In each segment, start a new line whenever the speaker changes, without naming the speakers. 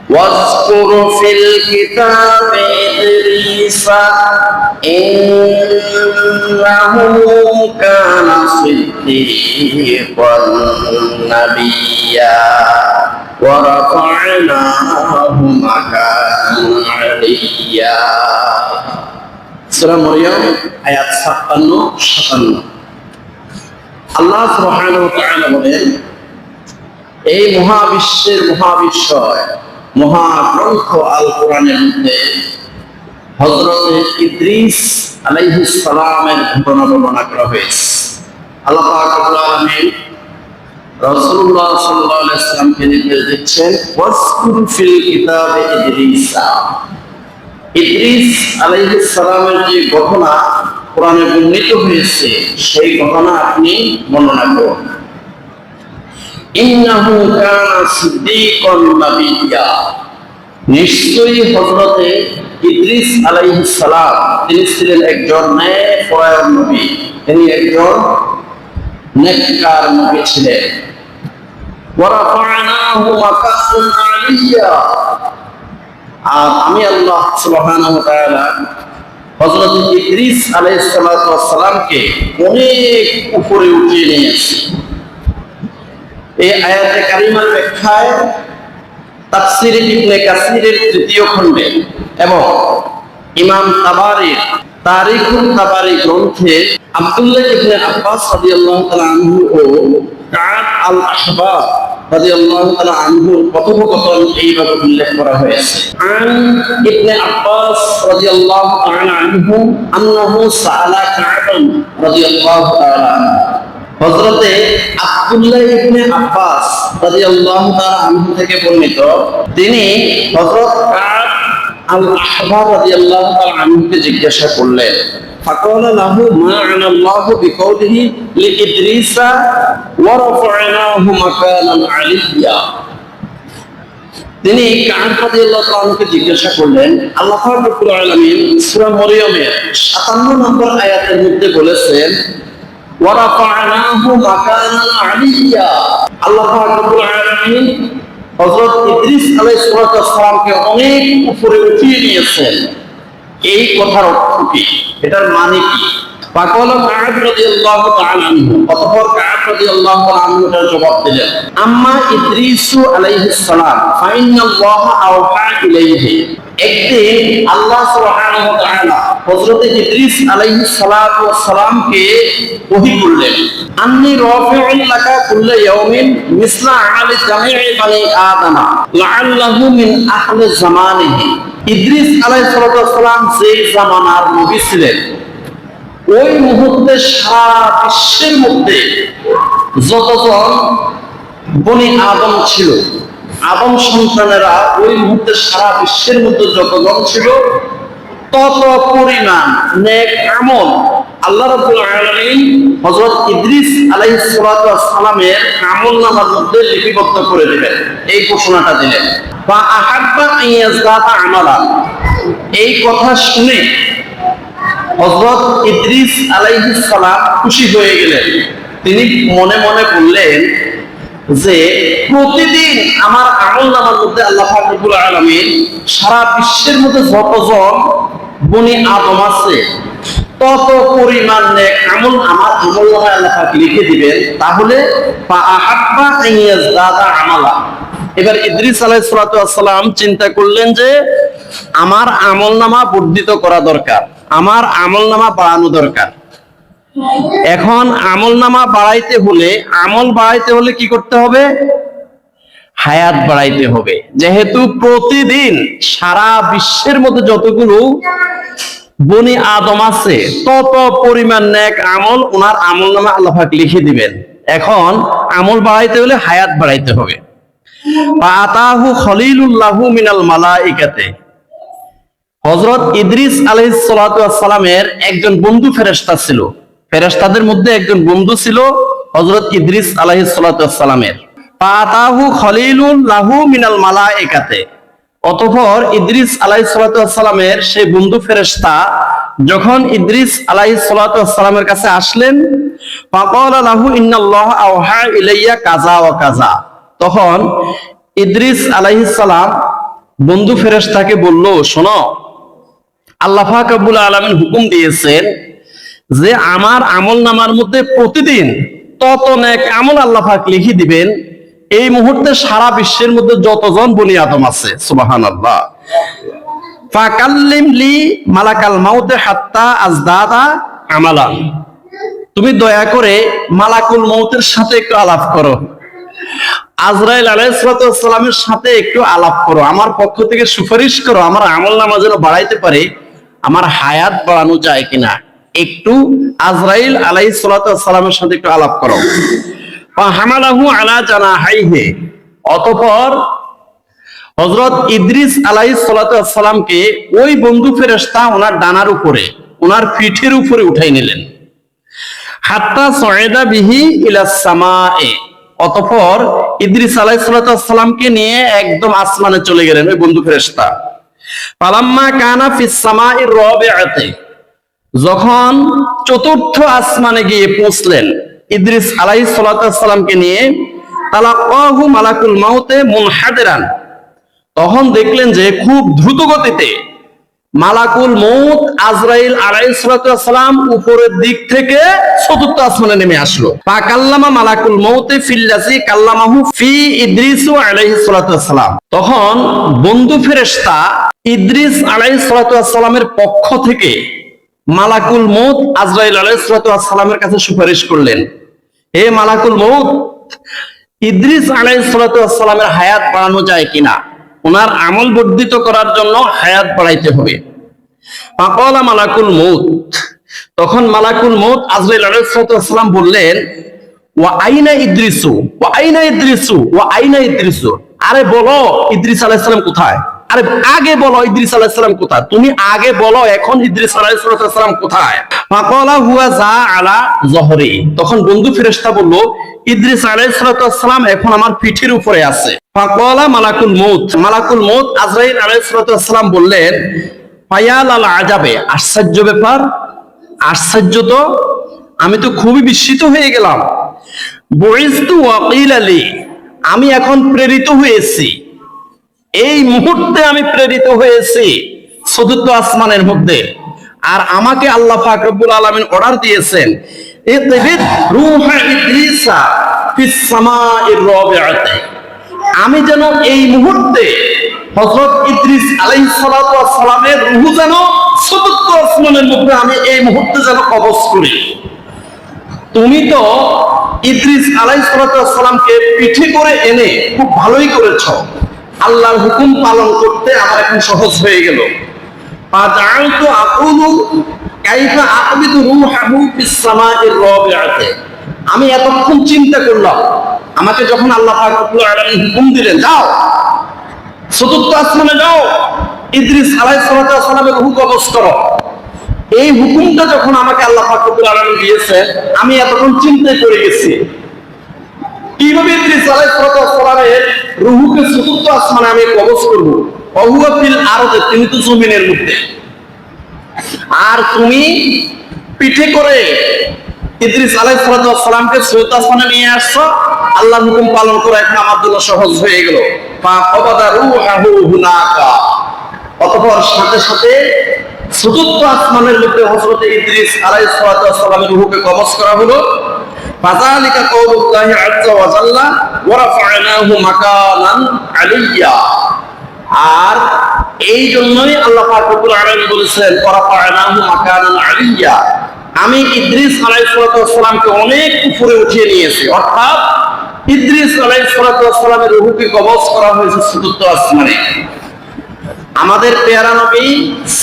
واذكر في الكتاب إدريس إنه كان صديقا نبيا ورفعناه مكانا عليا সূরা মরিয়ম আয়াত ৫৬-৫৭। আল্লাহ সুবহানাহু ওয়া তাআলা বলেন, এই মহাবিশ্বের মহাবিশ্বয় মহাগ্রন্থ আল কোরআনের মধ্যে হযরত ইদ্রিস আলাইহিস সালামের ঘটনা বর্ণনা করা হয়েছে। আল্লাহ পাক রব্বুল আলামিন রাসূলুল্লাহ সাল্লাল্লাহু আলাইহি ওয়াসাল্লামকে নির্দেশ দিচ্ছেন, ওয়াজকুর ফিল কিতাবে ইদ্রিসা। ইদ্রিস আলাইহিস সালামের যে ঘটনা কোরআনে বর্ণিত হয়েছে সেই ঘটনা আপনি বর্ণনা করুন। ইন্নাহু কানা সিদ্দীকান নাবিয়্যা, নিশ্চয়ই হযরতে ইদ্রিস আলাইহিস সালাম তিনি ছিলেন একজন ন্যায়পরায়ণ নবী, তিনি একজন নেককার নবী ছিলেন। ওয়া রাফা'নাহু মাকানান আলিয়্যা, আর আমি আল্লাহ সুবহানাহু ওয়া তাআলা হযরত ইদ্রিস আলাইহিস সালামকে অনেক উপরে উঠিয়ে নিয়েছি। এই আয়াতে কারিমার ব্যাখ্যায় তাফসীর ইবনে কাসীরের ৩য় খণ্ডে এবং ইমাম তাবারীর তারিখুত তাবারী গ্রন্থে আব্দুল্লাহ ইবনে আব্বাস রাদিয়াল্লাহু তাআলা আনহু ও কাব আল আহবার রাদিয়াল্লাহু তাআলা আনহুর কথোপকথন এইভাবে উল্লেখ করা হয়েছে। আন ইবনে আব্বাস রাদিয়াল্লাহু তাআলা আনহু আন্নাহু সাআলা কাব রাদিয়াল্লাহু তাআলা আনহু, হযরতে আব্দুল্লাহ ইবনে আব্বাস রাদিয়াল্লাহু তাআলা আনহু থেকে বর্ণিত, তিনি হযরত কাব আল আহবার রাদিয়াল্লাহু তাআলা আনহুকে জিজ্ঞাসা করলেন, ফাকালা লাহু মা আনাল্লাহু বিকাউলিহি লিইদ্রিসা ওয়া রাফা'নাহু মাকানান আলিয়্যা। তিনি কাব রাদিয়াল্লাহু তাআলা আনহুকে জিজ্ঞাসা করলেন, আল্লাহ পাক রব্বুল আলামিন সূরা মরিয়মের ৫৭ নম্বর আয়াতের মধ্যে বলেছেন, ওয়া রাফা'নাহু মাকানান আলিয়্যা, আল্লাহ পাক রব্বুল আলামিন হযরত ইদ্রিস আলাইহিস সালামকে অনেক উপরে উঠিয়ে নিয়েছেন। এই কথার অর্থ কি, এটার মানে কি? ফাকালা কাব রাদিয়াল্লাহু তাআলা আনহু, অতঃপর কাব রাদিয়াল্লাহু তাআলা আনহু এর জবাব দিলেন, আম্মা ইদ্রিসু আলাইহিস সালাম ফাইনাল্লাহা আওহা ইলাইহি। একদিন আল্লাহ সুবহানাহু ওয়া তাআলা হযরত ইদ্রিস আলাইহিস সালাতু ওয়াস সালামকে ওহী করলেন, আন্নী রাফিউল লাকা কুল্লা ইয়াউমিন মিসলা আমালি জামি'i বানি আদম লাআল্লাহু মিন আহলি জামানিহি। ইদ্রিস আলাইহিস সালাম যে জামানার নবী ছিলেন, ওই মুহূর্তে সারা বিশ্বের মধ্যে যতজন বনি আদম ছিল, আদম সন্তানেরা ওই মুহূর্তে সারা বিশ্বের মধ্যে যতজন ছিল, তত পরিমাণ নেক আমল আল্লাহ রাব্বুল আলামিন হযরত ইদ্রিস আলাইহিস সালামের আমলনামার মধ্যে লিপিবদ্ধ করে দিলেন। এই ঘোষণাটা দিলেন, ফা আহাব্বা আইয়াজদাতা আমালান। এই কথা শুনে হযরত ইদ্রিস আলাইহিস সালাম খুশি হয়ে গেলেন। তিনি মনে মনে বললেন যে প্রতিদিন আমার আমলনামার মধ্যে আল্লাহ পাক রব্বুল আলামিন সারা বিশ্বের মধ্যে যতজন বনি আদম আছে তত পরিমাণ নেক আমল আমার আমলনামায় আল্লাহ পাক লিখে দিবেন। তাহলে ফা আহাব্বা আইয়াজদাতা আমালা। এবার ইদ্রিস আলাইহিস সালাম চিন্তা করলেন যে আমার আমলনামা বর্ধিত করা দরকার, আমার আমলনামা বাড়ানো দরকার। এখন আমলনামা বাড়াইতে হলে, আমল বাড়াইতে হলে কি করতে হবে? হায়াত বাড়াইতে হবে। যেহেতু প্রতিদিন সারা বিশ্বের মধ্যে যতগুলো বনি আদম আছে তত পরিমাণ নেক আমল ওনার আমলনামা আল্লাহ পাক লিখে দিবেন। এখন আমল বাড়াইতে হলে হায়াত বাড়াইতে হবে। আতাহু খলিলুল্লাহু মিনাল মালাইকাতে, হযরত ইদ্রিস আলাইহিস সালামের একজন বন্ধু ফেরেশতা ছিল, ফেরেশতাদের মধ্যে একজন বন্ধু ছিল হযরত ইদ্রিস আলাইহিস সালামের। আতাহু খলিলুল্লাহু মিনাল মালাইকাতে, অতঃপর ইদ্রিস আলাইহিস সালামের সেই বন্ধু ফেরেশতা যখন ইদ্রিস আলাইহিস সালামের কাছে আসলেন, ফাকালা লাহু ইন্নাল্লাহা আওহা ইলাইয়া কাযা ওয়া কাযা, তখন ইদ্রিস আলাইহিস সালাম বন্ধু ফেরেশতাকে বলল, শোনো, আল্লাহ পাক রব্বুল আলামিন হুকুম দিয়েছেন যে আমার আমলনামার মধ্যে প্রতিদিন তত নেক আমল আল্লাহ পাক লিখে দিবেন এই মুহূর্তে সারা বিশ্বের মধ্যে যতজন বনি আদম আছে। সুবহানাল্লাহ। ফাকাল্লিম লি মালাকাল মাউতে হাত্তা আজদাদা আমালান। তুমি দয়া করে মালাকুল মউতের সাথে একটু আলাপ করো, আজরাইল আলাইহিস সালামের সাথে একটু আলাপ করো, আমার পক্ষ থেকে সুপারিশ করো, আমার আমলনামা যেন বাড়াইতে পারে, আমার হায়াত বাড়ানো যায় কিনা, একটু আজরাইল আলাইহিস সালামের সাথে একটু আলাপ করো। ফাহামালাহু আলা জানাহাইহি। অতঃপর হযরত ইদ্রিস আলাইহিস সালামকে ওই বন্ধু ফেরেশতা ওনার ডানার উপরে, ওনার পিঠের উপরে উঠাই নিলেন। হাত্তা সয়দা বিহি ইলাস সামায়ে। অতঃপর ইদ্রিস আলাইহিস সালামকে নিয়ে একদম আসমানে চলে গেলেন ওই বন্ধু ফেরেশতা। ফালাম্মা কানা ফিস সামাইর রাবিআতি। যখন চতুর্থ আসমানে গিয়ে পৌঁছলেন ইদ্রিস আলাইহিস সালামকে নিয়ে, তালাক্কাহু মালাকুল মাউতে মুনহাদিরান। তখন দেখলেন যে খুব দ্রুত গতিতে মালাকুল মউত আজরাইল আলাইহিস সালাম উপরের দিক থেকে চতুর্থ আসমানে নেমে আসলো। ফাকাল্লামা মালাকুল মউতে ফিল্লাজি কাল্লামাহু ফি ইদ্রিস আলাইহিস সালাম। তখন বন্ধু ফেরেশতা ইদ্রিস আলাইহিস সালামের পক্ষ থেকে মালাকুল মউত আজরাইল আলাইহিস সালামের কাছে সুপারিশ করলেন, হে মালাকুল মউত, ইদ্রিস আলাইহিস সালামের হায়াত বাড়ানো যায় কিনা, ওনার আমল বর্ধিত করার জন্য হায়াত বাড়াইতে হবে। ফাকালা মালাকুল মউত। তখন মালাকুল মউত আজরাইল আলাইহিস সালাম বললেন, ওয়া আইনা ইদ্রিসু, ওয়া আইনা ইদ্রিসু, ওয়া আইনা ইদ্রিসু। আরে বলো ইদ্রিস আলাইহিস সালাম কোথায়? আরে আগে বলো ইদ্রিস আলাইহিস সালাম কোথায়? তুমি আগে বলো এখন ইদ্রিস আলাইহিস সালাম কোথায়? ফাকালা হুয়া যা আলা যহরি। তখন বন্ধু ফেরেশতা বলল, ইদ্রিস আলাইহিস সালাম এখন আমার পিঠের উপরে আছে। ফাকালা মালাকুল মউত। মালাকুল মউত আজরাইল আলাইহিস সালাম বললেন, ফায়াল আল আজাবে। আশ্চর্য ব্যাপার, আশ্চর্য তো, আমি তো খুবই বিস্মিত হয়ে গেলাম। বুইস্তু ওয়া কিলা লি। আমি এখন প্রেরিত হয়েছি, এই মুহূর্তে আমি প্রেরিত হয়েছি চতুর্থ আসমানের মধ্যে, আর আমাকে আল্লাহ পাক রব্বুল আলামিন অর্ডার দিয়েছেন, ইতবিদ রূহা ইদ্রিসা ফিস সামাইর রাবিআতি। আমি যেন এই মুহূর্তে হযরত ইদ্রিস আলাইহিস সালামের রূহ যেন চতুর্থ আসমানের মধ্যে আমি এই মুহূর্তে যেন কবজ করি। তুমি তো ইদ্রিস আলাইহিস সালামকে পিঠে করে এনে খুব ভালোই করেছো, আল্লাহর হুকুম পালন করতে আমার এখন সহজ হয়ে গেল। ফাজালতু আকুলু কাইফা আকবিদু রূহাহু ফিস সামাইর রাবিআতি। আমি এতক্ষণ চিন্তা করলাম, আমাকে যখন আল্লাহ পাক রব্বুল আলামিন হুকুম দিলেন, যাও চতুর্থ আসমানে যাও, ইদ্রিস আলাইহিস সালামের রূহ কবজ করো, এই হুকুমটা যখন আমাকে আল্লাহ পাক রব্বুল আলামিন দিয়েছেন, আমি এতক্ষণ চিন্তায় পড়ে গেছি কিভাবে ইদ্রিস আলাইহিস সালামের রূহকে চতুর্থ আসমানে আমি কবজ করব। ওহুয়া ফিল আরদে, তিনি তো জমিনের মধ্যে, আর তুমি পিঠে করে ইদ্রিস আলাইহিস সালামকে চতুর্থ আসমানে নিয়ে আসছো, আল্লাহর হুকুম পালন করা এখন আমার জন্য সহজ হয়ে গেল। ফাকাবাদা রূহাহু হুনাকা। অতঃপর সাথে সাথে চতুর্থ আসমানের মধ্যে হযরত ইদ্রিস আলাইহিস সালামের রূহকে কবজ করা হলো। ফাযালিকা কাউলুল্লাহি আযজা ওয়া জাল্লা ওয়া রাফা'নাহু মাকানান আলিয়্যা। আর এই জন্যই আল্লাহ পাক রব্বুল আলামিন বলেছেন, ওয়া রাফা'নাহু মাকানান আলিয়্যা, আমি ইদ্রিস আলাইহিস সালামকে অনেক উপরে উঠিয়ে নিয়েছি। অর্থাৎ ইদ্রিস আলাইহিস সালামের রূহকে কবজ করা হয়েছে চতুর্থ আসমানে। আমাদের পেয়ারা নবী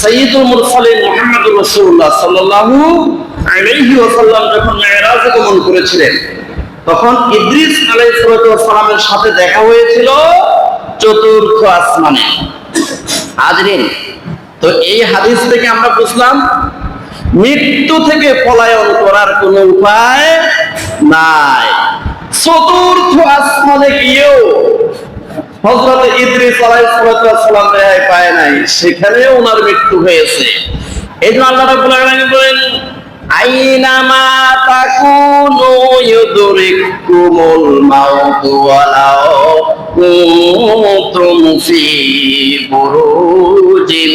সাইয়্যিদুল মুরসালিন মুহাম্মদুর রাসূলুল্লাহ সাল্লাল্লাহু আলাইহি ওয়াসাল্লাম যখন মিরাজে গমন করেছিলেন, তখন ইদ্রিস আলাইহিস সালামের সাথে দেখা হয়েছিল চতুর্থ আসমানে। হাজরিন, তো এই হাদিস থেকে আমরা বুঝলাম মৃত্যু থেকে পলায়ন করার কোনো উপায় নাই। চতুর্থ আসমানে গিয়েও হযরত ইদ্রিস আলাইহিস সালাম রেহাই পায় নাই, সেখানেও ওনার মৃত্যু হয়েছে। এই জন্য আল্লাহ রাব্বুল আলামিন বলেন, আইনামা তাকুনু ইউদরিকুমুল মাউতু ওয়ালাউ কুনতুম ফি বুরুজিন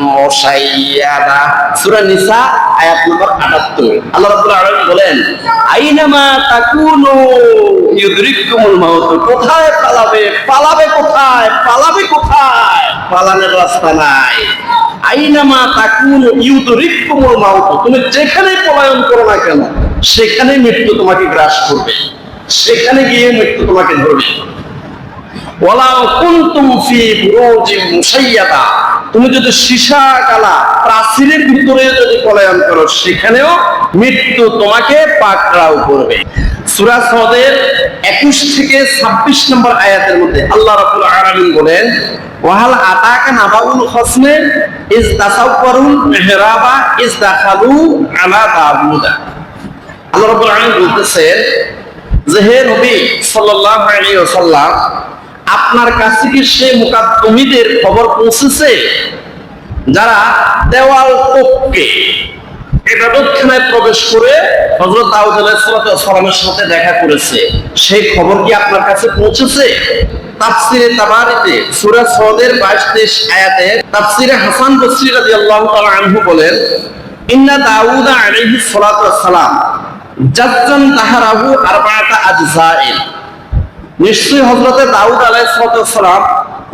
মুশাইয়াদা। সূরা নিসা আয়াত নম্বর 78। আল্লাহ রাব্বুল আলামিন বলেন, আইনামা তাকুনু ইউদরিকুমুল মাউত। কোথায় পালাবে? পালাবে কোথায়? পালাবে কোথায়? পালানোর রাস্তা নাই। আইনামা তাকুনু ইউদরিকুমুল মাউত। তুমি যেখানে পলায়ন করো না কেন, সেখানে মৃত্যু তোমাকে গ্রাস করবে, সেখানে গিয়ে মৃত্যু তোমাকে ধরবে। ওয়ালাউ কুনতুম ফি বুরুজিন মুশাইয়াদা। তুমি যদি সীসা কালা প্রাচীরের ভিতরে যদি পলায়ন করো, সেখানেও মৃত্যু তোমাকে পাকড়াও করবে। সূরা সদের 21 থেকে 26 নম্বর আয়াতের মধ্যে আল্লাহ রাব্বুল আলামিন বলেন, ওয়াহাল আতাকা নাবাউল খসমে ইজ তাসাওয়ারুল মিহরাবা ইজ দাখালু আলা দাউদা। আল্লাহ রাব্বুল আলামিন বলতেছেন যে, হে নবী সাল্লাল্লাহু আলাইহি ওয়াসাল্লাম, আপনার কাছে কি সেই মুকাদ্দমীদের খবর পৌঁছেছে যারা দেওয়াল টপকে ইবাদতখানায় প্রবেশ করে হযরত দাউদ আলাইহিস সালামের সাথে দেখা করেছে? সেই খবর কি আপনার কাছে পৌঁছেছে? তাফসিরে তাবারিতে সূরা সদের 22-23 আয়াতে তাফসিরে হাসান বসরি রাদিয়াল্লাহু তাআলা আনহু বলেন, ইন্না দাউদ আলাইহিস সালাতু ওয়াস সালাম জাজ্জান তাহারাহু আরবাআতা আজজাইন। নিশ্চয়ই হযরত দাউদ আলাইহিস সালাম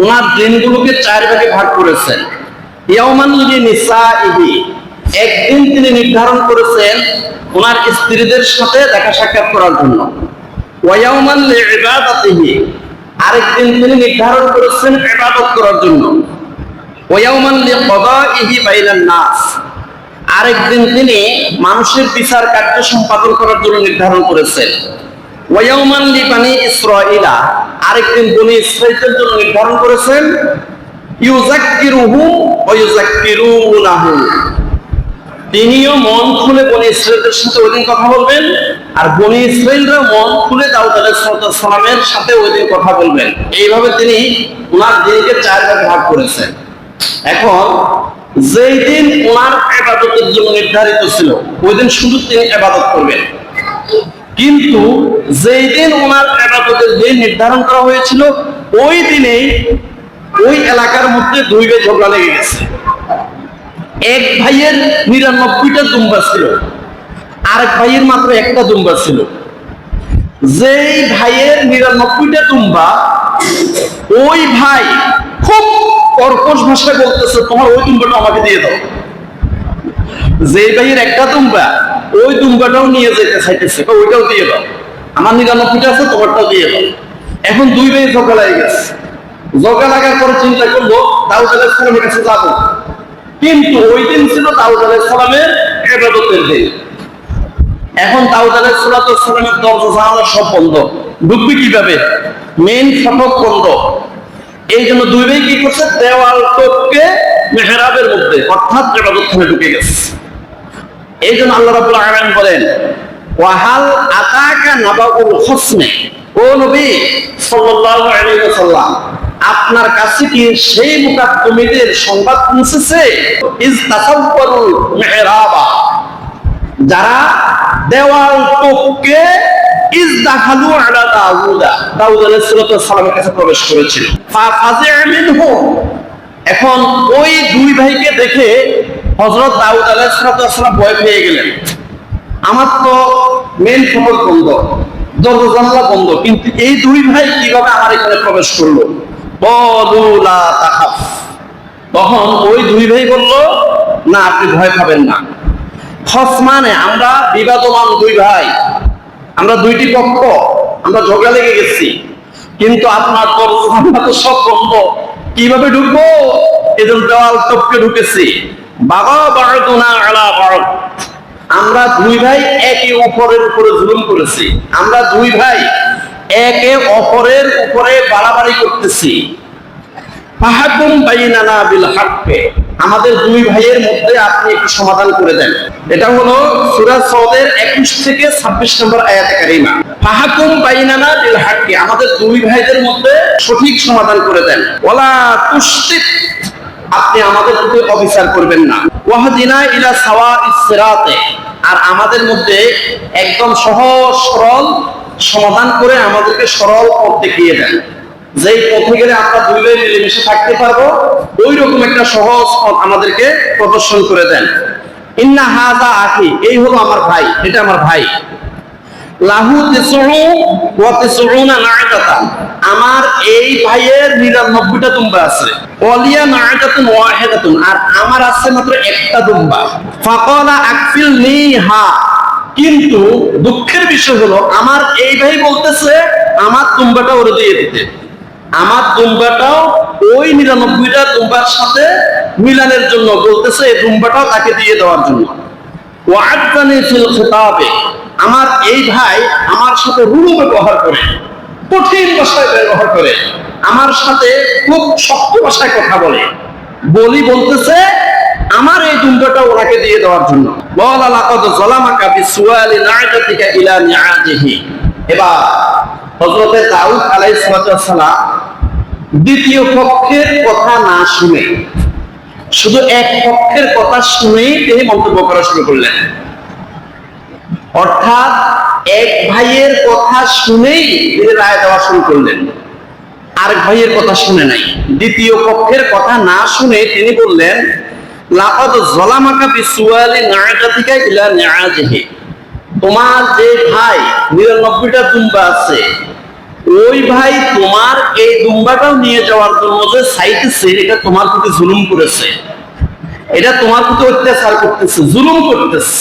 ওনার দিনগুলোকে 4 ভাগে ভাগ করেছেন। ইয়াউমান লিনিসাইহি, একদিন তিনি নির্ধারণ করেছেন ওনার স্ত্রীদের সাথে দেখা সাক্ষাৎ করার জন্য। ওয়া ইয়াউমান লিইবাদাতিহি, আরেকদিন তিনি নির্ধারণ করেছেন ইবাদত করার জন্য। ওয়া ইয়াউমান লিকদাইহি বাইনান নাস, আরেকদিন তিনি মানুষের বিচার কার্য সম্পাদন করার জন্য নির্ধারণ করেছেন। ওয়া ইয়াউমান লিবানি ইসরাঈলা, আরেকদিন বনি ইসরাঈলের জন্য নির্ধারণ করেছেন। ইউযাক্কিরুহুম ওয়া ইউযাক্কিরুনাহু, তিনিও মন খুলে বনি ইসরাঈলের সাথে ওইদিন কথা বলবেন, আর বনি ইসরাঈলরা মন খুলে দাউদ আলাইহিস সালামের সাথে ওইদিন কথা বলবেন। এইভাবে তিনি ওনার দিনকে 4 ভাগে ভাগ করেছেন। এখন যেই দিন ওনার ইবাদতের জন্য নির্ধারিত ছিল, ওই দিন শুধু তিনি ইবাদত করবেন। কিন্তু যেই দিন ওনার ইবাদতের দিন নির্ধারণ করা হয়েছিল, ওই দিনেই ওই এলাকার মধ্যে 2 ভাই ঝগড়া লেগে গেছে। এক ভাইয়ের 99টা দুম্বা ছিল, আরেক ভাইয়ের মাত্র একটা দুম্বা ছিল। যেই ভাইয়ের 99টা দুম্বা, ওই ভাই খুব কর্কশ ভাষায় বলতেছে, তোমার ওই দুম্বাটা আমাকে দিয়ে দাও। যে ভাইয়ের একটা দুম্বা, ওই দুম্বাটাও নিয়ে যেতে চাইতেছে, ওইটাও দিয়ে দাও, আমার 99টা আছে, তোমারটাও দিয়ে দাও। এখন 2 ভাই ঝগড়া লেগে গেছে। ঝগড়া লাগার পরে চিন্তা করলো দাউদ আলাইহিস সালামের কাছে যাবো, কিন্তু ওই দিন ছিল দাউদ আলাইহিস সালামের ইবাদতের দিন। এখন দাউদ আলাইহিস সালামের দরজা জানালা সব বন্ধ, ঢুকবে কিভাবে? মেইন ফটক বন্ধ। এই জন্য 2 ভাই কি করছে? দেওয়াল টপকে মেহরাবের মধ্যে, অর্থাৎ ইবাদতখানায় ঢুকে গেছে। এই জন্য আল্লাহ রাব্বুল আলামিন বলেন, ওয়াহাল আতাকা নাবাউল খসমে, ও নবী সাল্লাল্লাহু আলাইহি ওয়াসাল্লাম, আপনার কাছে কি সেই মুকাদ্দমীদের সংবাদ পৌঁছেছে? ইজ তাসাওয়ারুল মিহরাবা, যারা দেওয়াল টপকে ইজ দাখালু আলা দাউদা, দাউদ আলাইহিস সালামের কাছে প্রবেশ করেছিল। ফাফাজিআ মিনহুম, এখন ওই 2 ভাইকে দেখে হযরত দাউদ আলাইহিস সালাম ভয় পেয়ে গেলেন। আমার তো মেন ফটক বন্ধ, দরজা জানালা বন্ধ, কিন্তু এই 2 ভাই কিভাবে আমার এখানে প্রবেশ করলো? বলু লা তাখাফ, তখন ওই 2 ভাই বলল, না আপনি ভয় পাবেন না। খসমানে, আমরা বিবাদমান 2 ভাই, আমরা 2টি পক্ষ, আমরা ঝগড়া লেগে গেছি, কিন্তু আপনার দরজা তো সব বন্ধ, কিভাবে ঢুকবো? এজন্য দেওয়াল টপকে ঢুকেছি। বাবা বারদুনা আলা বারদ, আমরা 2 ভাই একে অপরের উপরে জুলুম করেছি, আমরা 2 ভাই একে অপরের উপরে বাড়াবাড়ি করতেছি। ফাহকুম বাইনানা বিল হাক্কে, আমাদের 2 ভাইয়ের মধ্যে আপনি একটু সমাধান করে দেন। এটা হলো সূরা সদের 21 থেকে 26 নম্বর আয়াতে কারিমা। ফাহকুম বাইনানা বিল হাক্কে, আমাদের 2 ভাইদের মধ্যে সঠিক সমাধান করে দেন। ওয়ালা তুশতিত, আপনি আমাদের প্রতি অবিচার করবেন না। ওয়াহদিনা ইলা সাওয়াইস সিরাতে, আর আমাদের মধ্যে একদম সহজ সরল সমাধান করে আমাদেরকে সরল পথ দেখিয়ে দেন, যেই পথে গেলে আমরা দুই ভাই মিলেমিশে থাকতে পারবো, ওই রকম একটা সহজ পথ আমাদেরকে প্রদর্শন করে দেন। ইন্না হাযা আখি, এই হলো আমার ভাই, এটা আমার ভাই। লাহু তিসউ ওয়া তিসউনা না'জাতান, আমার এই ভাইয়ের 99টা দুম্বা আছে। ওয়ালিয়া না'জাতুন ওয়াহিদাতুন, আর আমার আছে মাত্র একটা দুম্বা। ফাকালা আকফিলনিহা, কিন্তু দুঃখের বিষয় হলো আমার এই ভাই বলতেছে আমার দুম্বাটা ওরে দিয়ে দিতে। আমার দুম্বাটাও ওই 99টা দুম্বার সাথে মিলানের জন্য বলতেছে, এই দুম্বাটাও তাকে দিয়ে দেওয়ার জন্য। ওয়া'আদানি ফিল খিতাবে, আমার এই ভাই আমার সাথে রূঢ় ব্যবহার করে, কঠিন ভাষায় ব্যবহার করে, আমার সাথে খুব শক্ত ভাষায় কথা বলতেছে আমার এই দুম্বাটা ওনাকে দিয়ে দেওয়ার জন্য। ওয়ালা লাকাদ যালামাকা বিসুয়ালি না'জাতিকা ইলা নি'াজিহি। এবার হযরতে দাউদ আলাইহিস সালাম দ্বিতীয় পক্ষের কথা না শুনে, শুধু এক পক্ষের কথা শুনেই তিনি মন্তব্য করা শুরু করলেন। অর্থাৎ এক ভাইয়ের কথা শুনেই তিনি রায় দেওয়া শুরু করলেন, আরেক ভাইয়ের কথা শুনে নাই। দ্বিতীয় পক্ষের কথা না শুনে তিনি বললেন, লাকাদ যালামাকা বিসুয়ালি না'জাতিকা ইলা নি'াজিহি, তোমার যে ভাই 99টা দুম্বা আছে, ওই ভাই তোমার এই দুম্বাটাও নিয়ে যাওয়ার জন্য যে চাইতেছে, এটা তোমার প্রতি জুলুম করেছে, এটা তোমার প্রতি অত্যাচার করতেছে, জুলুম করতেছে।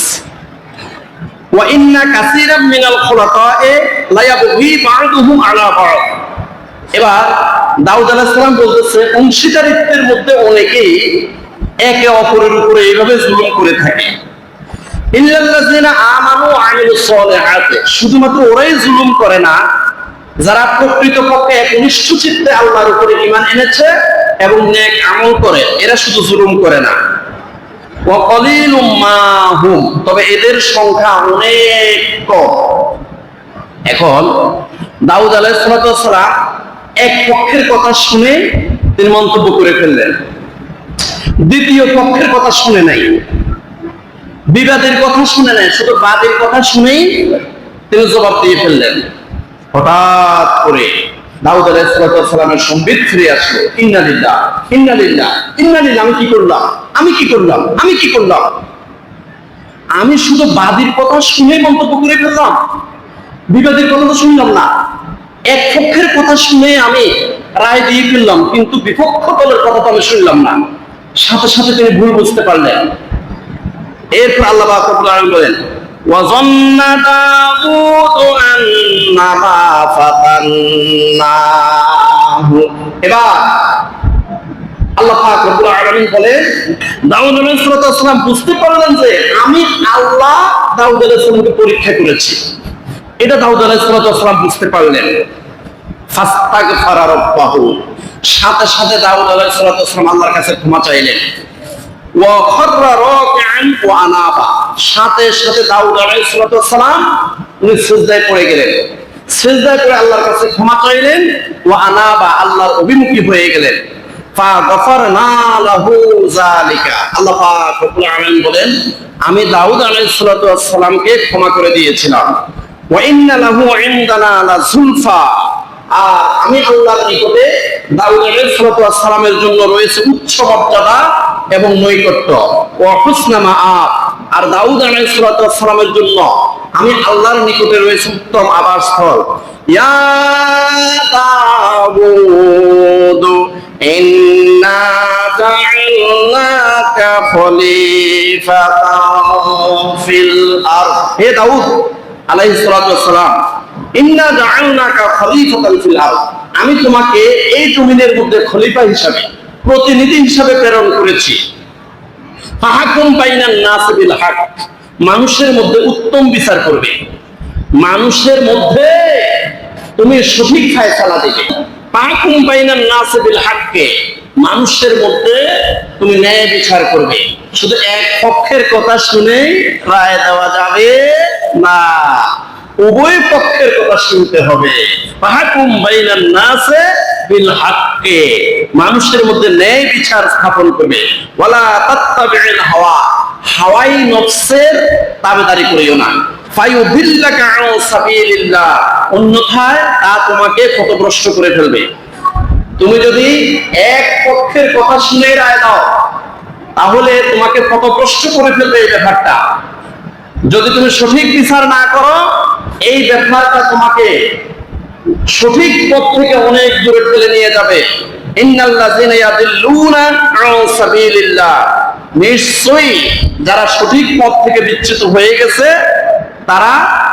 ওয়া ইন্না কাসীরাম মিনাল খুলাতায়ে লা ইয়াবগি বা'দুহুম আলা বা'দ। এবার দাউদ আলাইহিস সালাম বলতেছে, অংশীদারিত্বের মধ্যে অনেকেই একে অপরের উপরে এইভাবে জুলুম করে থাকে। ইল্লাল্লাযিনা আমানু ওয়া আমিলুস সালিহাতি, শুধুমাত্র ওরাই জুলুম করে না যারা প্রকৃতপক্ষে একনিষ্ঠ চিত্তে আল্লাহর উপরে ঈমান এনেছে এবং নেক আমল করে, এরা শুধু জুলুম করে না। ওয়া কলিলুম মা হুম, তবে এদের সংখ্যা অনেক কম। এখন দাউদ আলাইহিস সালাম এক পক্ষের কথা শুনে তিনি মন্তব্য করে ফেললেন, দ্বিতীয় পক্ষের কথা শুনে নাই, বিবাদের কথা শুনে নাই, শুধু বাদের কথা শুনেই তিনি জবাব দিয়ে ফেললেন। হঠাৎ করে দাউদ আলাইহিস সালামের সম্বিত ফিরে আসলো, ইন্না লিল্লাহ ইন্না লিল্লাহ ইন্না লিল্লাহ, আমি কি করলাম, আমি কি করলাম, আমি কি করলাম, আমি শুধু বাদীর কথা শুনে মন্তব্য করে ফেললাম, বিবাদের কথা তো শুনলাম না, এক পক্ষের কথা শুনে আমি রায় দিয়ে ফেললাম, কিন্তু বিপক্ষ দলের কথা তো আমি শুনলাম না। সাথে সাথে তিনি ভুল বুঝতে পারলেন। এরপর আল্লাহ পাক রব্বুল আলামিন বলেন, وَظَنَّ دَاوُودُ أَنَّمَا فَتَنَّاهُ। এবার আল্লাহ পাক রব্বুল আলামিন বলেন, দাউদ আলাইহিস সালাম বুঝতে পারলেন যে আমি আল্লাহ দাউদ আলাইহিস সালামকে পরীক্ষা করেছি, এটা দাউদ আলাইহিস সালাম বুঝতে পারলেন। ফাস্তাগফারা রাব্বাহু, সাথে সাথে দাউদ আলাইহিস সালাম আল্লাহর কাছে ক্ষমা চাইলেন। ওয়া খাররা রাকিআন ওয়া আনাবা, সাথে সাথে দাউদ আলাইহিস সালাম উনি সিজদায় পড়ে গেলেন, সিজদায় পড়ে আল্লাহর কাছে ক্ষমা চাইলেন। ওয়া আনাবা, আল্লাহর অভিমুখী হয়ে গেলেন। ফাগফারনা লাহু যালিকা, আল্লাহ পাক রব্বুল আলামিন বলেন, আমি দাউদ আলাইহিস সালামকে ক্ষমা করে দিয়েছিলাম। ওয়া ইন্না লাহু ইনদানা লাযুলফা, আর আমি আল্লাহর নিকটে দাউদ আলাইহিস সালামের জন্য রয়েছে উচ্চ মর্যাদা এবং নৈকট্য। ওয়া হুসনা মাআব, আর দাউদ আলাইহিস সালামের জন্য আমি আল্লাহর নিকটে রয়েছে উত্তম আবাসস্থল। ইয়া দাউদ ইন্না জাআলনাকা খলিফাতান ফিল আরদ, হে দাউদ আলাইহিস সালাম, ইন্না জাআলনাকা খলিফাতান ফিল আরদ, আমি তোমাকে এই জমিনের মধ্যে খলিফা হিসাবে, প্রতিনিধি হিসাবে প্রেরণ করেছি। ফাহকুম বাইনান নাস বিল হক, মানুষের মধ্যে উত্তম বিচার করবে, মানুষের মধ্যে তুমি সঠিক ফয়সালা দিবে। ফাহকুম বাইনান নাস বিল হককে, মানুষের মধ্যে তুমি ন্যায় বিচার করবে। শুধু এক পক্ষের কথা শুনে রায় দেওয়া যাবে না, উভয় পক্ষের কথা শুনতে হবে। ফাহকুম বাইনান নাস বিল হককে, মানুষের মধ্যে ন্যায় বিচার স্থাপন করবে। ওয়ালা তাত্তাবিউল হাওয়া, হাওয়াই নফসের তাবেদারি করিও না। ফায়ুদিল্লাকা আন সাবিলিল্লাহ, অন্যথায় তা তোমাকে পথভ্রষ্ট করে ফেলবে। তুমি যদি এক পক্ষের কথা শুনে রায় দাও তাহলে তোমাকে পথভ্রষ্ট করে ফেলবে এই ব্যাপারটা। যদি তুমি সঠিক বিচার না করো এই ব্যাপারটা তোমাকে সঠিক পথ থেকে অনেক দূরে ঠেলে নিয়ে যাবে। ইন্নাল্লাযিনা ইয়াদিল্লুনা আন সাবিলিল্লাহ, নিশ্চয়ই যারা সঠিক পথ থেকে বিচ্যুত হয়ে গেছে তারা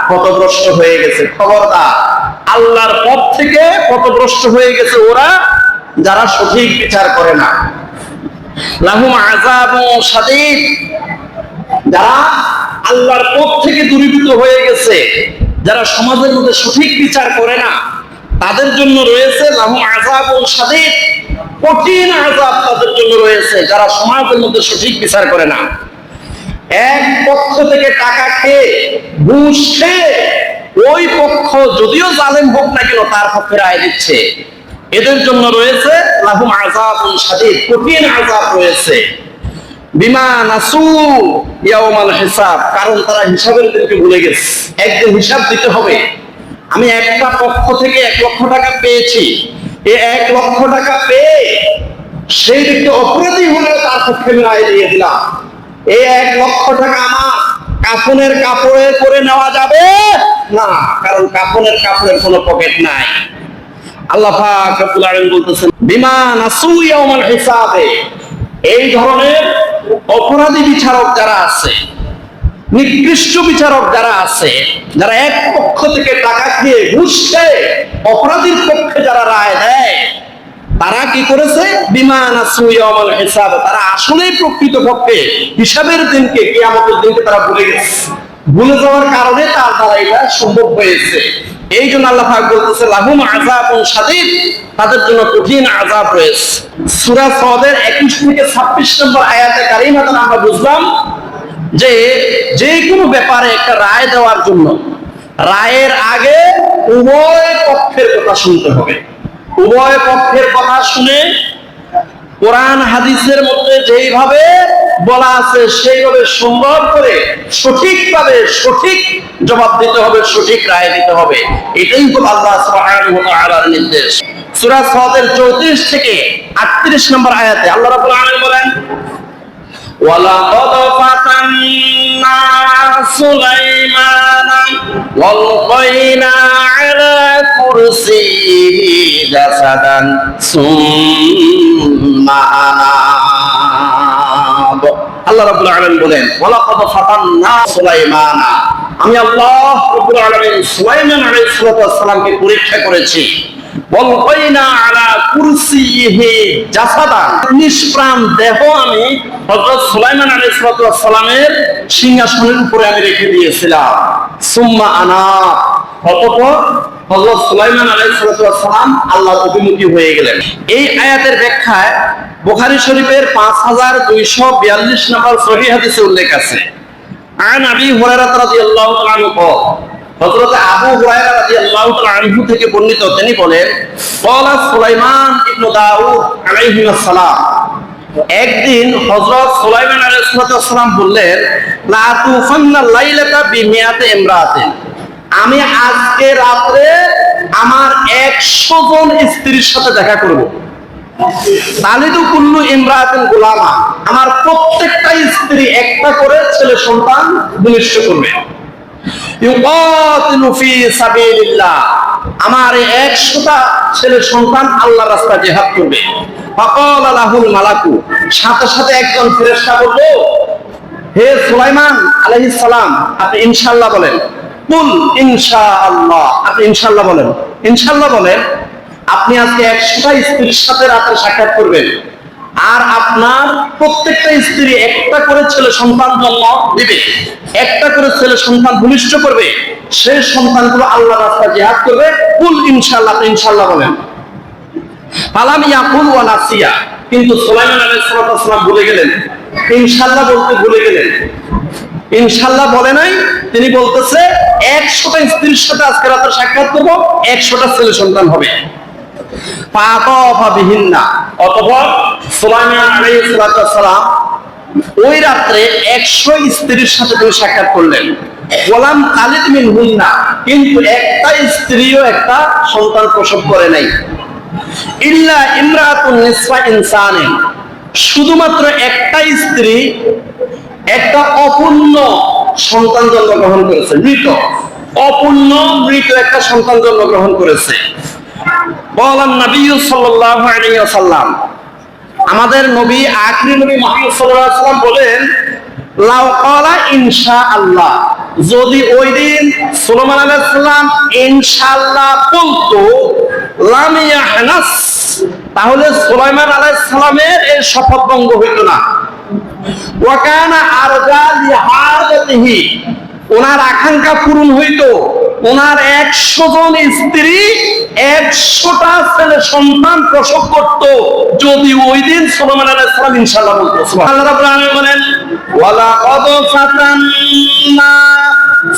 পথভ্রষ্ট হয়ে গেছে। খবরদার, আল্লাহর পথ থেকে পথভ্রষ্ট হয়ে গেছে ওরা যারা সঠিক বিচার করে না। লাহুম আযাবুন শাদীদ, যারা আল্লাহর পথ থেকে দূরীভূত হয়ে গেছে, যারা সমাজের মধ্যে সঠিক বিচার করে না, তাদের জন্য রয়েছে লাহুম আযাবুন শাদীদ, কঠিন আযাব তাদের জন্য রয়েছে যারা সমাজের মধ্যে সঠিক বিচার করে না। এক পক্ষ থেকে টাকা খেয়ে ঘুষ খেয়ে ওই পক্ষ যদিও জালেম হোক না কেন তার পক্ষে রায় দিচ্ছে, এদের জন্য রয়েছে লাহুম আযাবুন শাদীদ, কঠিন আযাব রয়েছে। বিমা নাসু ইয়াউমাল হিসাব, কারণ তারা হিসাবের দিনকে ভুলে গেছে। একদিন হিসাব দিতে হবে। আমি একটা পক্ষ থেকে 1 লক্ষ টাকা পেয়েছি, এই 1 লক্ষ টাকা পেয়ে সেই ব্যক্তি অপরাধী হলে তার পক্ষে আমি রায় দিয়ে দিলাম। এই 1 লক্ষ টাকা আমার কাফনের কাপড়ে করে নেওয়া যাবে না, কারণ কাফনের কাপড়ের কোনো পকেট নাই। আল্লাহ পাক রব্বুল আলামিন বলতেছেন বিমা নাসু ইয়াউমাল হিসাবে, এই ধরনের অপরাধী বিচারক যারা আছে, নিকৃষ্ট বিচারক যারা আছে, যারা এক পক্ষ থেকে টাকা খেয়ে ঘুষ খেয়ে অপরাধীর পক্ষে যারা রায় দেয়, তারা কি করেছে? বিমা নাসু ইয়াউমাল হিসাব, তারা আসলেই প্রকৃতপক্ষে হিসাবের দিনকে, কিয়ামতের দিনকে তারা ভুলে গেছে। ভুলে যাওয়ার কারণে তার দ্বারা এটা সম্ভব হয়েছে। এই জন্য আল্লাহ পাক বলতেছে লাহুম আযাবুন শাদীদ, তাদের জন্য কঠিন আযাব রয়েছে। সূরা সাদের 21 থেকে 26 নম্বর আয়াতে কারিমাতে আমরা বুঝলাম যে যে কোনো ব্যাপারে একটা রায় দেওয়ার জন্য রায়ের আগে উভয় পক্ষের কথা শুনতে হবে। উভয় পক্ষের কথা শুনে কোরআন হাদিসের মধ্যে যেইভাবে বলা আছে সেইভাবে সুন্দর করে সঠিকভাবে সঠিক জবাব দিতে হবে, সঠিক রায় দিতে হবে। এটাই তো আল্লাহ সুবহানাহু ওয়া তাআলার নির্দেশ। সূরা সাদের 34 থেকে 38 নম্বর আয়াতে আল্লাহ রাব্বুল আলামিন বলেন ওয়ালাকাদ ফাতান্না সুলাইমানা ওয়ালকাইনা আলা কুরসিহি জাসাদান সুম্মা আনাব। আল্লাহ রাব্বুল আলামিন বলেন ওয়ালাকাদ ফাতান্না সুলাইমানা, আমি আল্লাহ রাব্বুল আলামিন সুলাইমান আলাইহিস সালামকে পরীক্ষা করেছি। ওয়ালকাইনা আলা কুরসিহি জাসাদান, নিষ্প্রাণ দেহ আমি হযরত সুলাইমান আলাইহিস সালামের সিংহাসনের উপরে আমি রেখে দিয়েছিলাম। সুম্মা আনা, অতঃপর হযরত সুলাইমান আলাইহিস সালাম আল্লাহর অভিমুখী হয়ে গেলেন। এই আয়াতের ব্যাখ্যায় বুখারী শরীফের 5242 নম্বর সহিহ হাদিসে উল্লেখ আছে। আন আবি হুরায়রা রাদিয়াল্লাহু তাআলা আনহু, হযরত আবু হুরায়রা রাদিয়াল্লাহু তাআলা আনহু থেকে বর্ণিত, তিনি বলেন ক্বালা সুলাইমান ইবনে দাউদ আলাইহিস সালাম, একদিন হযরত সুলাইমান আলাইহিস সালাম বললেন লা তুফান্না লাইলাতা বিমিয়াতি ইমরাতিন, আমি আজকে রাতে আমার 100 জন স্ত্রীর সাথে দেখা করব। তালিদু কুল্লু ইমরাতিন গুলামা, আমার প্রত্যেকটা স্ত্রী একটা করে ছেলে সন্তান ভূমিষ্ঠ করবে। ইউকাতিলু ফি সাবিলিল্লাহ, আমার 100টা ছেলে সন্তান আল্লাহর রাস্তায় জিহাদ করবে। ফাকালা লাহুল মালাকু, সাথে সাথে একজন ফেরেশতা বলল হে সুলাইমান আলাইহিস সালাম, আপনি ইনশাআল্লাহ বলেন। কুল ইনশাআল্লাহ, আপনি ইনশাআল্লাহ বলেন। ইনশাআল্লাহ বলেন, আপনি আজকে 100টা স্ত্রীর সাথে রাতে সাক্ষাৎ করবেন, আর আপনার প্রত্যেকটা স্ত্রী একটা করে ছেলে সন্তান জন্ম দিবে, একটা করে ছেলে সন্তান ভূমিষ্ঠ করবে, সেই সন্তানগুলো আল্লাহর রাস্তায় জিহাদ করবে। কুল ইনশাআল্লাহ, আপনি ইনশাআল্লাহ বলেন। ফালাম ইয়াকুল ওয়া নাসিয়া, কিন্তু সুলাইমান আলাইহিস সালাম ভুলে গেলেন, ইনশাআল্লাহ বলতে ভুলে গেলেন। ইনশাআল্লাহ বলে নাই, তিনি বলতেছে 100টা স্ত্রীর সাথে আজকে রাতে সাক্ষাৎ করব, 100টা ছেলে সন্তান হবে। অতঃপর সুলাইমান আলাইহিস সালাম ওই রাত্রে 100 স্ত্রীর সাথে তিনি সাক্ষাৎ করলেন। ওয়ালাম তালিদ মিনহুন্না, কিন্তু একটা স্ত্রীও একটা সন্তান প্রসব করে নাই। ইল্লা ইমরাতুন নিসফা ইনসানিন, শুধুমাত্র একটা স্ত্রী একটা অপূর্ণ সন্তান জন্মগ্রহণ করেছে, মৃত, অপূর্ণ মৃত একটা সন্তান জন্মগ্রহণ করেছে। বলেন নবী সাল্লাল্লাহু আলাইহি ওয়াসাল্লাম, আমাদের নবী আখিরি নবী মুহাম্মদ সাল্লাল্লাহু আলাইহি ওয়াসাল্লাম বলেন, লাউ ক্বালা ইনশাআল্লাহ, যদি ওই দিন সুলাইমান আলাইহিস সালাম ইনশাআল্লাহ বলতো, লাম ইয়াহনাস, তাহলে সুলাইমান আলাইহিস সালামের এই শপথ ভঙ্গ হইতো না। ওয়া কানা আরজা লিহাজাতিহি, ওনার আকাঙ্ক্ষা পূরণ হইতো। ওনার 100 জন স্ত্রী 100টা ছেলে সন্তান প্রসব করত, যদি ওই দিন সুলাইমান আলাইহিস সালাম ইনশাআল্লাহ বলতো। সুবহানাল্লাহ। রাব্বুল আলামিন বলেন, ওয়ালা কদ ফাতান্না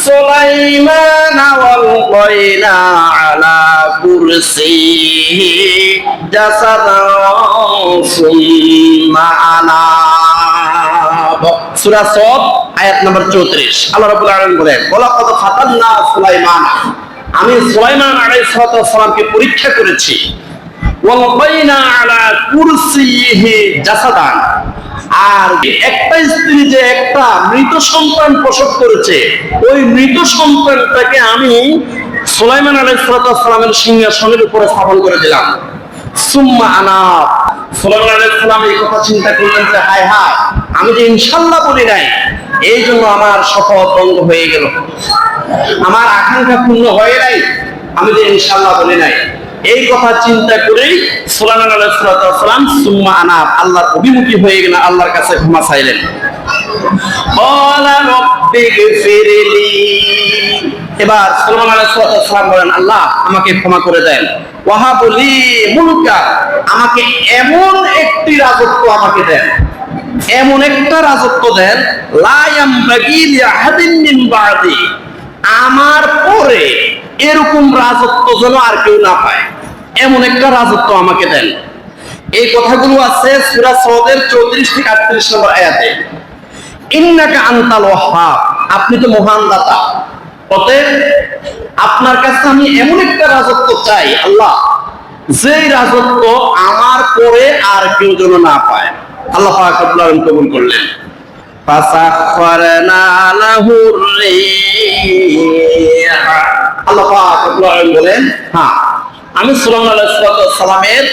সুলাইমানা ওয়াল গায়না আলা কুরসিহি জাসাদান সুম্মা আনাব। সূরা সদ আয়াত নম্বর 34। আল্লাহ রাব্বুল আলামিন বলেন, ওয়ালা কদ ফাতান্না সুলাইমান, আমি সুলাইমান আলাইহিস সালামকে পরীক্ষা করেছি। ওয়াল গায়না আলা কুরসিহি জাসাদান, আর একটা স্ত্রী যে একটা মৃত সন্তান প্রসব করেছে, ওই মৃত সন্তানটাকে আমি সুলাইমান আলাইহিস সালামের সিংহাসনের উপরে স্থাপন করে দিলাম। সুম্মা আনাব, সুলাইমান আলাইহিস সালাম এই কথা চিন্তা করলেন যে হায় হায়, আমি যে ইনশাআল্লাহ বলি নাই, এই জন্য আমার শপথ ভঙ্গ হয়ে গেল, আমার আকাঙ্ক্ষা পূর্ণ হয় নাই, আমি যে ইনশাআল্লাহ বলি নাই। এই কথা চিন্তা করেই সুলাইমান আলাইহিস সালাম সুম্মা আনাব, আল্লাহর অভিমুখী হয়ে গেলেন, আল্লাহর কাছে ক্ষমা চাইলেন। ক্বালা রাব্বিগফিরলি, এবার সুলাইমান আলাইহিস সালাম বলেন, আল্লাহ আমাকে ক্ষমা করে দেন। ওয়াহাবলি মুলকা, আমাকে এমন একটি রাজত্ব আমাকে দেন, এমন একটা রাজত্ব দেন, লা ইয়ামবাগি লিআহাদিন মিন বাদি, আমার পরে এরকম রাজত্ব যেন আর কেউ না পায়, এমন একটা রাজত্ব আমাকে দেন। এই কথাগুলো আছে সূরা সদের 34 থেকে 38 নম্বর আয়াতে। ইন্নাকা আনতাল ওয়াহ্হাব, আপনি তো মহান দাতা, অতএব আপনার কাছে আমি এমন একটা রাজত্ব চাই আল্লাহ, যেই রাজত্ব আমার পরে আর কেউ যেন না পায়। আল্লাহ পাক রব্বুল আলামিন কবুল করলেন। ফাসাখখারনা লাহুর রিহা, আল্লাহ পাক রব্বুল আলামিন বলেন, হ্যাঁ আমি সুলাইমান আলাইহিস সালামের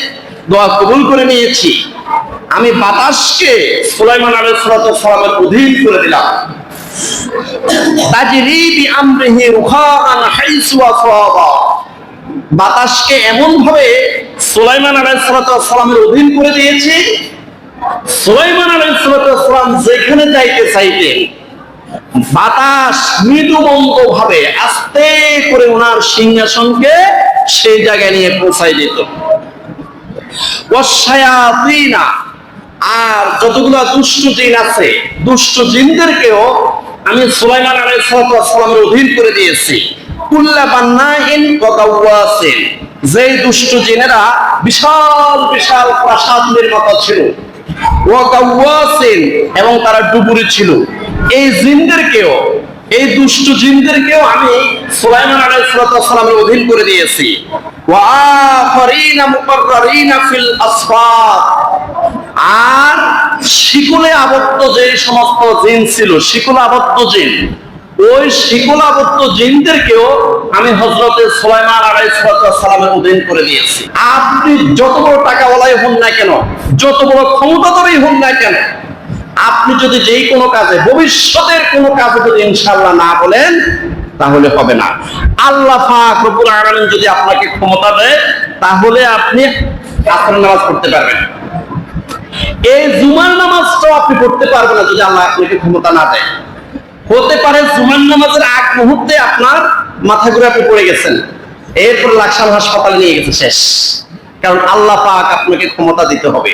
দোয়া কবুল করে নিয়েছি, আমি বাতাসকে সুলাইমান আলাইহিস সালামের অধীন করে দিলাম। তাজরি বিআমরিহি রুখান হাইসু আসাবা, বাতাসকে এমন ভাবে সুলাইমান আলাইহিস সালামের অধীন করে দিয়েছি, সুলাইমান আলাইহিস সালাম যেখানে যাইতে চাইতেন, বাতাস মৃদুমন্দ ভাবে আস্তে করে ওনার সিংহাসনকে সেই জায়গায় নিয়ে পৌঁছাই দিত। ওয়াশায়াতিনা, আর যতগুলো দুষ্ট জিন আছে, দুষ্ট জিনদেরকেও আমি সুলাইমান আলাইহিস সালামের অধীন করে দিয়েছি। কুল্লা বান্নাইন ওয়া গাওয়াসিন, যেই দুষ্ট জিনেরা বিশাল বিশাল প্রাসাদ নির্মাতা ছিল, ওয়া গাওয়াসিন, এবং তারা ডুবুরি ছিল, এই জিনদেরকেও, এই দুষ্ট জিনদেরকেও আমি সুলাইমান আলাইহিস সালামের অধীন করে দিয়েছি। ওয়া আখারিনা মুকাররারিনা ফিল আসফার, আর শিকলে আবদ্ধ যে সমস্ত জিন ছিল, শিকলে আবদ্ধ জিন, ওই শিকলে আবদ্ধ জিনদেরকেও আমি হযরতে সুলাইমান আলাইহিস সালামের অধীন করে দিয়েছি। আপনি যত বড় টাকাওয়ালাই হন না কেন, যত বড় ক্ষমতাধরই হন না কেন, আপনি যদি যেই কোনো কাজে, ভবিষ্যতের কোনো কাজে যদি ইনশাআল্লাহ না বলেন, তাহলে হবে না। আল্লাহ পাক রব্বুল আলামিন যদি আপনাকে ক্ষমতা দেয়, তাহলে আপনি আসরের নামাজ পড়তে পারবেন, এই জুমার নামাজটাও আপনি পড়তে পারবেন না যদি আল্লাহ আপনাকে ক্ষমতা না দেয়। হতে পারে জুমার নামাজের আগ মুহূর্তে আপনার মাথা ঘুরে আপনি পড়ে গেছেন, এরপর লাকসাম হাসপাতালে নিয়ে গেছে, শেষ। কারণ আল্লাহ পাক আপনাকে ক্ষমতা দিতে হবে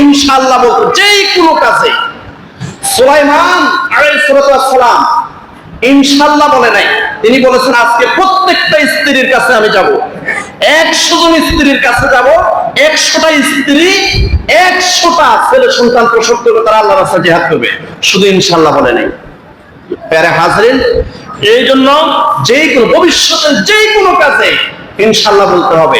ইনশাআল্লাহ। বলতে যেই কোনো কাজে সুলাইমান আলাইহিস সালাম ইনশাআল্লাহ বলে নাই, তিনি বলেছেন আজকে প্রত্যেকটা স্ত্রীর কাছে আমি যাব, 100 জন স্ত্রীর কাছে যাব, 100টা স্ত্রী 100টা ছেলে সন্তান প্রসব করবে, তারা আল্লাহর রাস্তায় জিহাদ করবে, শুধু ইনশাআল্লাহ বলে নাই। প্যারা হাজরিন, এই জন্য যেই কোনো ভবিষ্যতের যেই কোনো কাজে ইনশাআল্লাহ বলতে হবে।